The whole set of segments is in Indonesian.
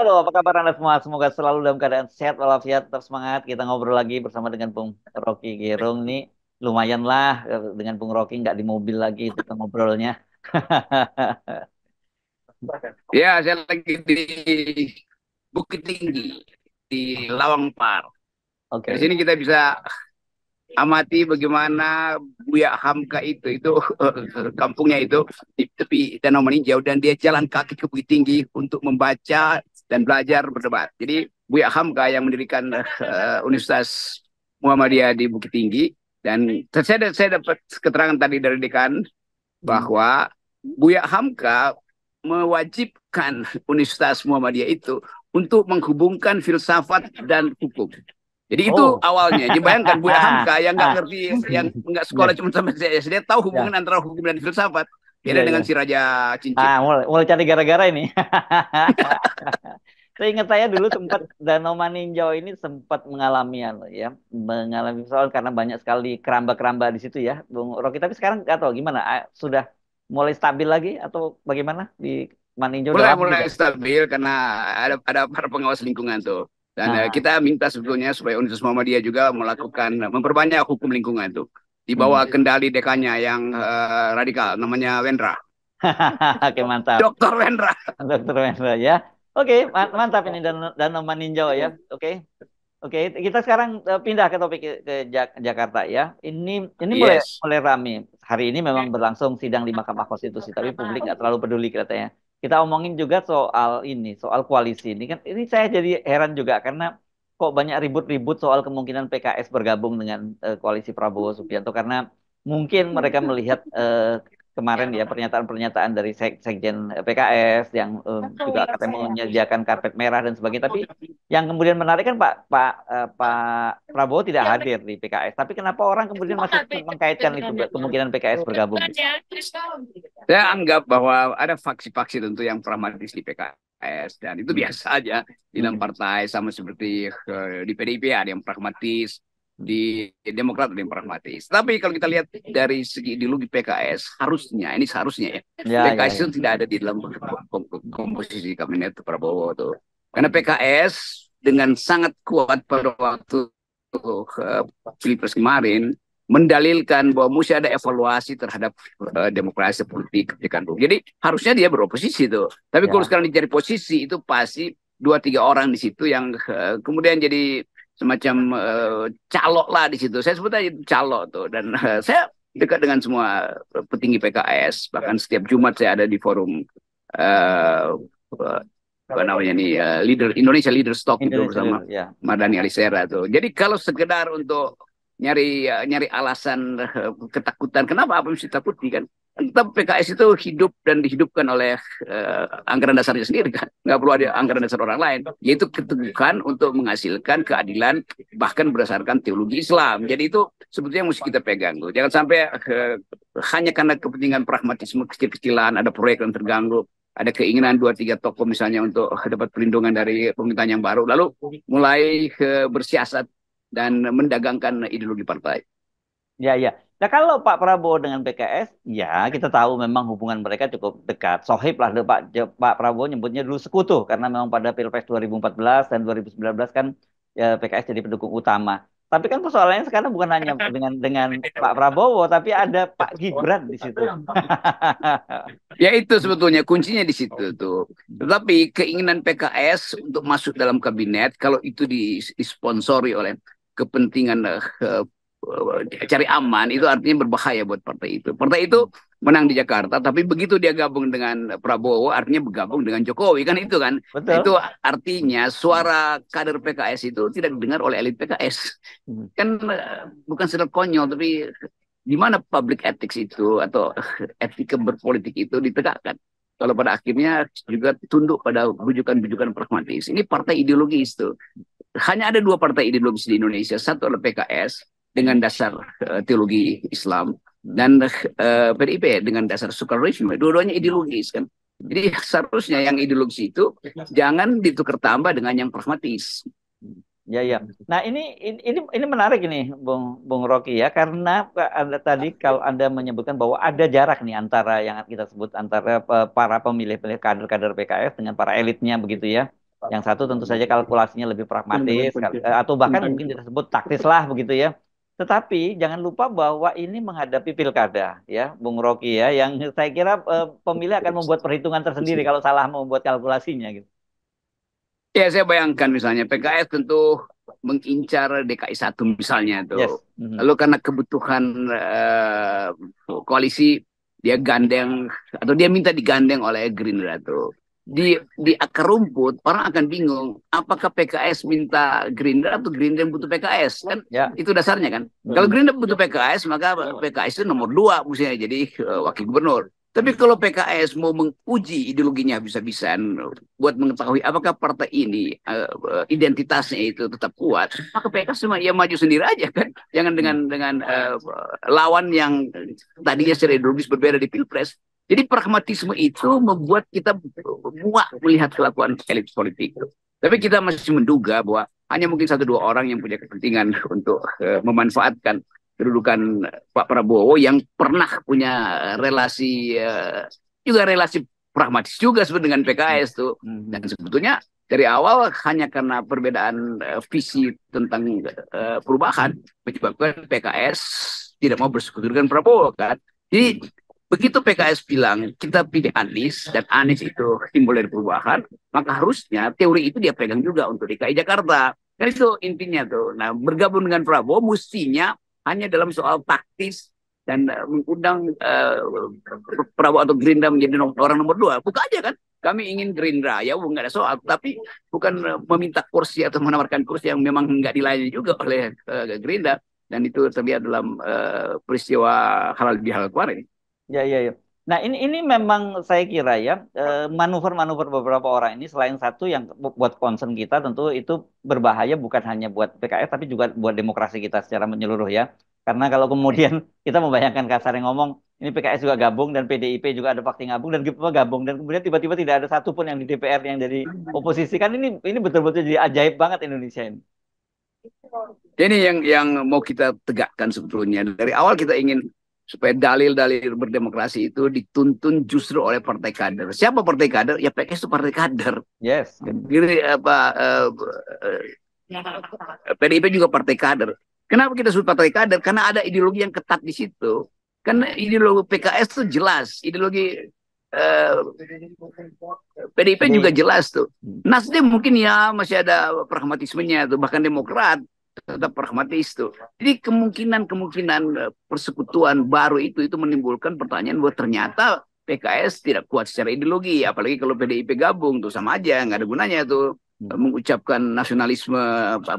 halo, apa kabar Anda semua? Semoga selalu dalam keadaan sehat walafiat, tetap semangat. Kita ngobrol lagi bersama dengan Bung Rocky Gerung nih. Lumayan lah dengan Bung Rocky nggak di mobil lagi kita ngobrolnya. Ya, saya lagi di Bukit Tinggi, di Lawang Par. Dari Oke. sini kita bisa amati bagaimana Buya Hamka itu kampungnya itu di tepi Danau Meninjau dan dia jalan kaki ke Bukit Tinggi untuk membaca dan belajar berdebat. Jadi Buya Hamka yang mendirikan Universitas Muhammadiyah di Bukit Tinggi dan saya dapat keterangan tadi dari dekan Hmm. bahwa Buya Hamka mewajibkan Universitas Muhammadiyah itu untuk menghubungkan filsafat dan hukum. Jadi itu Oh. awalnya. Jadi bayangkan Buya Hamka yang nggak Ah, ngerti, yang nggak sekolah ya, cuma sampai SD, dia tahu hubungan ya, antara hukum dan filsafat. iya, Beda dengan iya. si Raja Cincin. Ah, mulai cari gara-gara ini. Seingat saya dulu sempat Danau Maninjau ini sempat mengalami mengalami soal karena banyak sekali keramba-keramba di situ ya, Bung Rocky. Tapi sekarang nggak tahu gimana, sudah mulai stabil lagi atau bagaimana di Maninjau udah Mulai lama mulai tidak? stabil karena ada para pengawas lingkungan tuh. Dan Ah, kita minta sebetulnya supaya Universitas Muhammadiyah juga melakukan memperbanyak hukum lingkungan tuh di bawah hmm. kendali dekannya yang radikal namanya Wendra. Oke, mantap, Dokter Wendra. Dokter Wendra ya. Oke, mantap ini Danau Maninjau ya. Oke. Oke, kita sekarang pindah ke topik ke Jakarta ya. Ini mulai Yes. mulai rame. Hari ini memang berlangsung sidang di Mahkamah Konstitusi, tapi publik nggak terlalu peduli katanya. Kita omongin juga soal ini, soal koalisi ini kan. Ini saya jadi heran juga karena kok banyak ribut-ribut soal kemungkinan PKS bergabung dengan koalisi Prabowo Subianto karena mungkin mereka melihat kemarin ya pernyataan-pernyataan dari Sekjen PKS yang juga katanya menyediakan karpet merah dan sebagainya. Tapi yang kemudian menarik kan Pak Prabowo tidak hadir di PKS. Tapi kenapa orang kemudian masih mengkaitkan itu kemungkinan PKS bergabung gitu? Saya anggap bahwa ada faksi-faksi tentu yang pragmatis di PKS dan itu Hmm. biasa aja di dalam Hmm. partai sama seperti di PDIP ada yang pragmatis, di Demokrat ada yang pragmatis. Tapi kalau kita lihat dari segi ideologi PKS, harusnya ini seharusnya ya Ya, ya, PKS ya. itu tidak ada di dalam komposisi kabinet Prabowo tuh. Karena Hmm. PKS dengan sangat kuat pada waktu uh, Pilpres kemarin mendalilkan bahwa mesti ada evaluasi terhadap demokrasi politik kebijakan publik. Jadi harusnya dia beroposisi tuh. Tapi kalau Ya. sekarang dicari posisi itu pasti dua tiga orang di situ yang kemudian jadi semacam calok lah di situ. Saya sebut aja itu calok tuh. Dan saya dekat dengan semua petinggi PKS. Bahkan setiap Jumat saya ada di forum uh, apa namanya nih leader Indonesia Leader Stock itu Indonesia bersama dulu ya. Mardani Alisera tuh. Jadi kalau sekedar untuk nyari alasan ketakutan, kenapa apa mesti takuti kan? Tetap PKS itu hidup dan dihidupkan oleh anggaran dasarnya sendiri kan, nggak perlu ada anggaran dasar orang lain, yaitu keteguhan untuk menghasilkan keadilan bahkan berdasarkan teologi Islam. Jadi itu sebetulnya yang mesti kita pegang tuh. Jangan sampai hanya karena kepentingan pragmatisme kecil-kecilan ada proyek yang terganggu, ada keinginan dua tiga tokoh misalnya untuk dapat perlindungan dari pemerintahan yang baru, lalu mulai bersiasat dan mendagangkan ideologi partai. Ya, ya. Nah, kalau Pak Prabowo dengan PKS, ya kita tahu memang hubungan mereka cukup dekat. Sohib lah, Pak Prabowo nyebutnya dulu sekutu karena memang pada Pilpres 2014 dan 2019 kan ya, PKS jadi pendukung utama. Tapi kan persoalannya sekarang bukan hanya dengan Pak Prabowo, tapi ada Pak Gibran di situ. Ya itu sebetulnya kuncinya di situ tuh. Tetapi keinginan PKS untuk masuk dalam kabinet kalau itu disponsori oleh kepentingan cari aman itu artinya berbahaya buat partai itu. Partai itu menang di Jakarta, tapi begitu dia gabung dengan Prabowo artinya bergabung dengan Jokowi kan itu kan. Nah, itu Betul? artinya suara kader PKS itu tidak didengar oleh elit PKS. Hmm. Kan bukan sekedar konyol tapi di mana public ethics itu atau etika berpolitik itu ditegakkan. Kalau pada akhirnya juga tunduk pada bujukan-bujukan pragmatis. Ini partai ideologis itu. Hanya ada dua partai ideologis di Indonesia. Satu adalah PKS dengan dasar teologi Islam dan PDIP dengan dasar sekularisme. Dua-duanya ideologis kan. Jadi seharusnya yang ideologis itu jangan ditukar tambah dengan yang pragmatis. Ya, ya. Nah, ini menarik ini, Bung Rocky ya, karena Anda tadi kalau Anda menyebutkan bahwa ada jarak nih antara yang kita sebut antara para pemilih-pemilih kader-kader PKS dengan para elitnya begitu ya. Yang satu tentu saja kalkulasinya lebih pragmatis, atau bahkan mungkin disebut taktis lah begitu ya. Tetapi jangan lupa bahwa ini menghadapi pilkada ya, Bung Rocky ya, yang saya kira pemilih akan membuat perhitungan tersendiri kalau salah membuat kalkulasinya gitu. Ya, saya bayangkan misalnya PKS tentu mengincar DKI 1 misalnya Yes. tuh. Lalu karena kebutuhan koalisi, dia gandeng atau dia minta digandeng oleh Gerindra tuh. Di akar rumput orang akan bingung apakah PKS minta Gerindra atau Gerindra yang butuh PKS, kan Ya. itu dasarnya kan. Kalau Gerindra butuh PKS, maka PKS itu nomor 2 mestinya jadi wakil gubernur. Tapi kalau PKS mau menguji ideologinya habis-habisan buat mengetahui apakah partai ini identitasnya itu tetap kuat, maka PKS cuma ya maju sendiri aja kan, jangan dengan lawan yang tadinya secara ideologis berbeda di Pilpres. Jadi pragmatisme itu membuat kita muak melihat kelakuan elit politik. Tapi kita masih menduga bahwa hanya mungkin 1-2 orang yang punya kepentingan untuk memanfaatkan kedudukan Pak Prabowo yang pernah punya relasi juga relasi pragmatis juga sebenarnya dengan PKS tuh. Dan sebetulnya dari awal hanya karena perbedaan visi tentang perubahan menyebabkan PKS tidak mau bersekutu dengan Prabowo kan. Jadi begitu PKS bilang kita pilih Anies dan Anies itu simbol dari perubahan, maka harusnya teori itu dia pegang juga untuk DKI Jakarta. Kan itu intinya tuh. Nah, bergabung dengan Prabowo mestinya hanya dalam soal taktis dan mengundang Prabowo atau Gerindra menjadi orang nomor 2. Buka aja kan. Kami ingin Gerindra, ya nggak ada soal. Tapi bukan meminta kursi atau menawarkan kursi yang memang nggak dilayani juga oleh Gerindra. Dan itu terlihat dalam peristiwa halal bihalal kemarin. Ya, ya, ya. Nah, ini memang saya kira ya, manuver-manuver beberapa orang ini selain satu yang buat concern kita tentu itu berbahaya bukan hanya buat PKS tapi juga buat demokrasi kita secara menyeluruh ya. Karena kalau kemudian kita membayangkan kasar yang ngomong ini PKS juga gabung dan PDIP juga ada paksi gabung dan gabung dan kemudian tiba-tiba tidak ada satupun yang di DPR yang dari oposisi, kan ini betul-betul jadi ajaib banget Indonesia ini. Ini yang mau kita tegakkan sebetulnya. Dari awal kita ingin supaya dalil-dalil berdemokrasi itu dituntun justru oleh partai kader. Siapa partai kader? Ya PKS itu partai kader. Yes. Jadi PDIP juga partai kader. Kenapa kita sebut partai kader? Karena ada ideologi yang ketat di situ. Karena ideologi PKS itu jelas, ideologi PDIP juga jelas tuh. Nasdem mungkin ya masih ada pragmatismenya tuh, bahkan Demokrat tetap pragmatis tuh. Jadi kemungkinan persekutuan baru itu menimbulkan pertanyaan bahwa ternyata PKS tidak kuat secara ideologi, apalagi kalau PDIP gabung tuh sama aja, nggak ada gunanya tuh mengucapkan nasionalisme,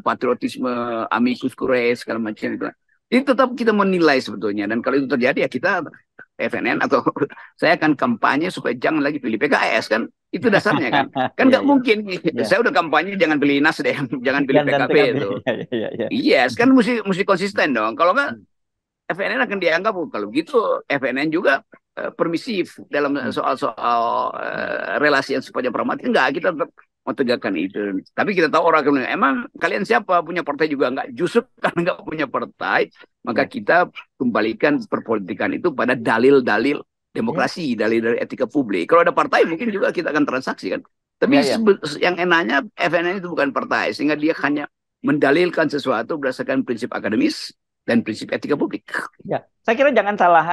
patriotisme, amicus curiae segala macam itu. Jadi tetap kita menilai sebetulnya, dan kalau itu terjadi ya kita FNN atau saya akan kampanye supaya jangan lagi pilih PKS kan, itu dasarnya kan nggak mungkin. Saya udah kampanye jangan pilih Nasdem, jangan pilih PKB itu. Yes, kan mesti konsisten dong. Kalau nggak FNN akan dianggap kalau gitu FNN juga permisif dalam soal relasi yang sifatnya pragmatis. Enggak, kita tetap mau tegakkan itu. Tapi kita tahu orang akan emang kalian siapa, punya partai juga enggak. Justru karena enggak punya partai, maka kita kembalikan perpolitikan itu pada dalil-dalil demokrasi, dalil-dalil etika publik. Kalau ada partai mungkin juga kita akan transaksi kan. Tapi yang enaknya FNN itu bukan partai, sehingga dia hanya mendalilkan sesuatu berdasarkan prinsip akademis dan prinsip etika publik. Ya, saya kira jangan salah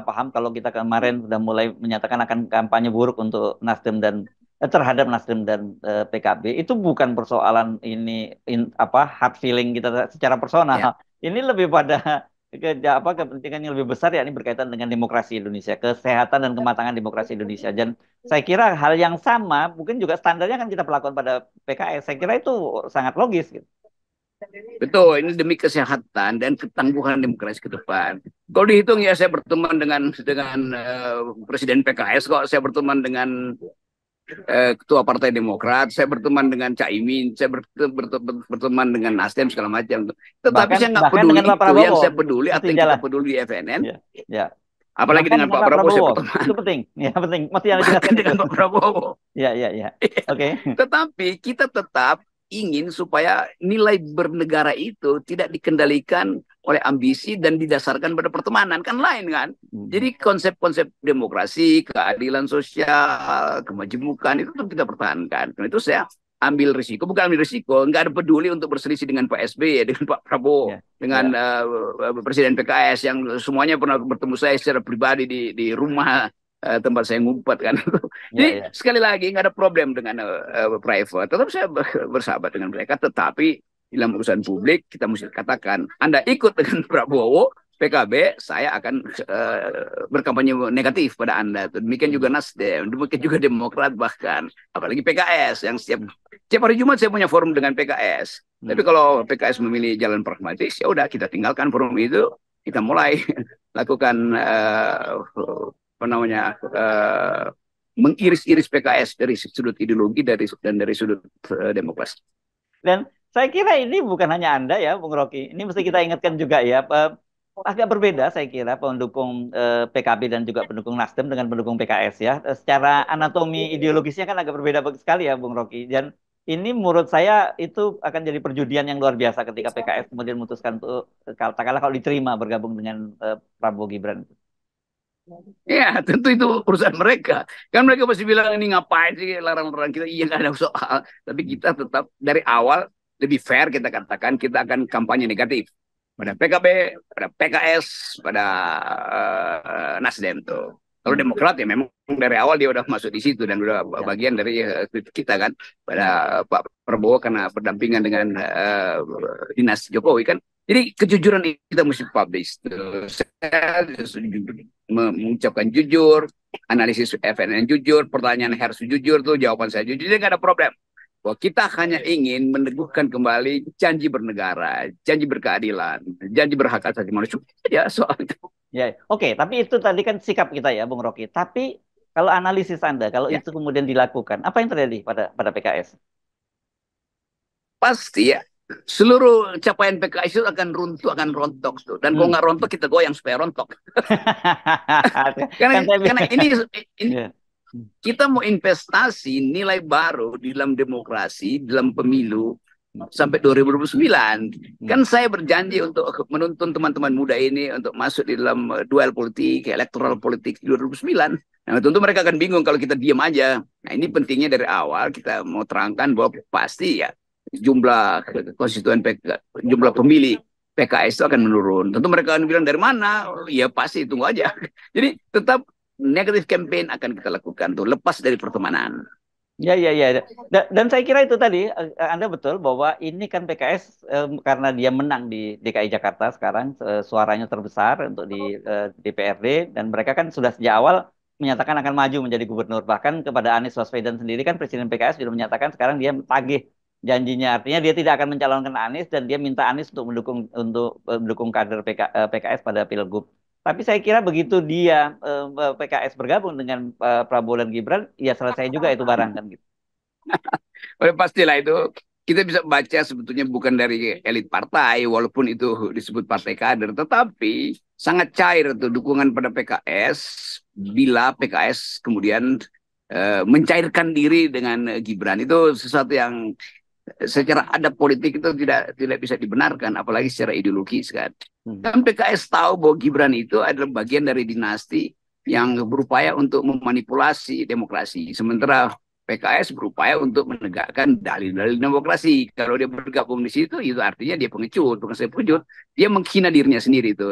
paham kalau kita kemarin sudah mulai menyatakan akan kampanye buruk untuk Nasdem dan terhadap Nasdem dan PKB. Itu bukan persoalan ini hard feeling kita secara personal. Ya. Ini lebih pada kepentingan yang lebih besar, yakni berkaitan dengan demokrasi Indonesia, kesehatan dan kematangan demokrasi Indonesia. Dan saya kira hal yang sama mungkin juga standarnya akan kita perlakukan pada PKS. Saya kira itu sangat logis gitu. Betul, ini demi kesehatan dan ketangguhan demokrasi ke depan. Kalau dihitung ya, saya berteman dengan Presiden PKS kok, saya berteman dengan Ketua Partai Demokrat, saya berteman dengan Caimin, saya berteman dengan Nasdem segala macam. Tetapi saya nggak peduli itu, yang saya peduli atau yang kita peduli di FNN. Ya. Apalagi dengan Pak Prabowo, saya berteman. Itu penting, ya penting. Mesti yang dijelaskan dengan Pak Prabowo. Ya. Oke. Tetapi kita tetap ingin supaya nilai bernegara itu tidak dikendalikan oleh ambisi dan didasarkan pada pertemanan, kan lain kan. Jadi konsep-konsep demokrasi, keadilan sosial, kemajemukan itu tetap kita pertahankan. Karena itu saya ambil risiko, bukan ambil risiko, nggak ada peduli untuk berselisih dengan Pak SBY, dengan Pak Prabowo, dengan Presiden PKS yang semuanya pernah bertemu saya secara pribadi di rumah tempat saya ngumpat kan. Jadi sekali lagi nggak ada problem dengan private, tetap saya bersahabat dengan mereka, tetapi dalam urusan publik kita mesti katakan, Anda ikut dengan Prabowo, PKB, saya akan berkampanye negatif pada Anda. Demikian juga Nasdem, demikian juga Demokrat bahkan. Apalagi PKS yang setiap hari Jumat saya punya forum dengan PKS. Tapi kalau PKS memilih jalan pragmatis, ya udah kita tinggalkan forum itu, kita mulai lakukan mengiris-iris PKS dari sudut ideologi dan dari sudut demokrasi. Dan saya kira ini bukan hanya Anda ya, Bung Rocky. Ini mesti kita ingatkan juga ya. Agak berbeda saya kira pendukung PKB dan juga pendukung Nasdem dengan pendukung PKS ya. Secara anatomi ideologisnya kan agak berbeda sekali ya, Bung Rocky. Dan ini menurut saya itu akan jadi perjudian yang luar biasa ketika PKS kemudian memutuskan untuk katakanlah kalau diterima bergabung dengan Prabowo Gibran. Ya, tentu itu urusan mereka. Kan mereka pasti bilang ini ngapain sih larang-larang kita. Iya, nggak ada soal. Tapi kita tetap dari awal lebih fair kita katakan kita akan kampanye negatif pada PKB, pada PKS, pada Nasdem tuh. Kalau Demokrat ya memang dari awal dia udah masuk di situ dan udah bagian dari kita kan pada Pak Prabowo karena berdampingan dengan dinas Jokowi kan. Jadi kejujuran kita mesti publish. Saya mengucapkan jujur, analisis FNN jujur, pertanyaan harus jujur tuh, jawaban saya jujur. Jadi nggak ada problem. Bahwa kita hanya ingin meneguhkan kembali janji bernegara, janji berkeadilan, janji berhak asasi manusia. Ya soal itu. Ya, oke. Tapi itu tadi kan sikap kita ya, Bung Rocky. Tapi kalau analisis Anda, kalau itu kemudian dilakukan, apa yang terjadi pada PKS? Pasti ya. Seluruh capaian PKS itu akan runtuh, akan rontok tuh. Dan kalau nggak rontok, kita goyang supaya rontok. karena ini kita mau investasi nilai baru di dalam demokrasi, dalam pemilu sampai 2029. Kan saya berjanji untuk menuntun teman-teman muda ini untuk masuk di dalam duel politik, elektoral politik di 2009. Nah, tentu mereka akan bingung kalau kita diam aja. Nah, ini pentingnya dari awal kita mau terangkan bahwa pasti ya jumlah konstituen jumlah pemilih PKS itu akan menurun. Tentu mereka akan bilang dari mana? Ya pasti tunggu aja. Jadi tetap negatif campaign akan kita lakukan tuh lepas dari pertemanan. Ya. Dan saya kira itu tadi Anda betul bahwa ini kan PKS karena dia menang di DKI Jakarta sekarang suaranya terbesar untuk di DPRD dan mereka kan sudah sejak awal menyatakan akan maju menjadi gubernur. Bahkan kepada Anies Baswedan sendiri kan Presiden PKS sudah menyatakan sekarang dia tagih janjinya, artinya dia tidak akan mencalonkan Anies dan dia minta Anies untuk mendukung kader PKS pada Pilgub. Tapi saya kira begitu dia PKS bergabung dengan Prabowo dan Gibran, ya selesai juga itu barang kan gitu. Pastilah itu kita bisa baca sebetulnya bukan dari elit partai, walaupun itu disebut partai kader, tetapi sangat cair tuh dukungan pada PKS bila PKS kemudian mencairkan diri dengan Gibran. Itu sesuatu yang secara adab politik itu tidak bisa dibenarkan, apalagi secara ideologis kan. Dan PKS tahu bahwa Gibran itu adalah bagian dari dinasti yang berupaya untuk memanipulasi demokrasi, sementara PKS berupaya untuk menegakkan dalil-dalil demokrasi. Kalau dia bergabung di situ, itu artinya dia pengecut, bukan saya pengecut. Dia menghina dirinya sendiri itu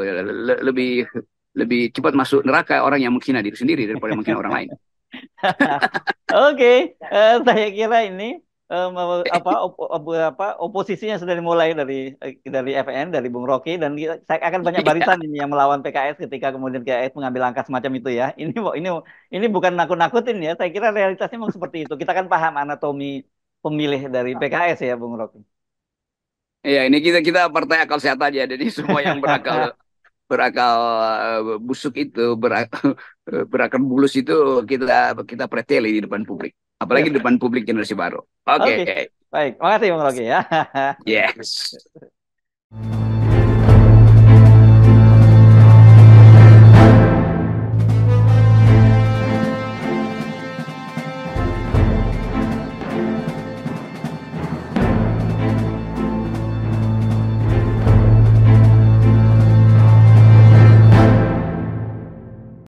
lebih cepat masuk neraka orang yang menghina diri sendiri daripada menghina orang lain. Oke, saya kira ini oposisinya sudah dimulai dari FN, dari Bung Rocky, dan saya akan banyak barisan ini yang melawan PKS ketika kemudian PKS mengambil langkah semacam itu ya. Ini bukan nakut-nakutin ya. Saya kira realitasnya memang seperti itu. Kita kan paham anatomi pemilih dari PKS ya, Bung Rocky. Iya, ini kita partai akal sehat aja. Jadi semua yang berakal busuk itu, berakal bulus itu kita preteli di depan publik. Apalagi di depan publik generasi baru. Oke. Baik, makasih Bung Rocky ya. Yes.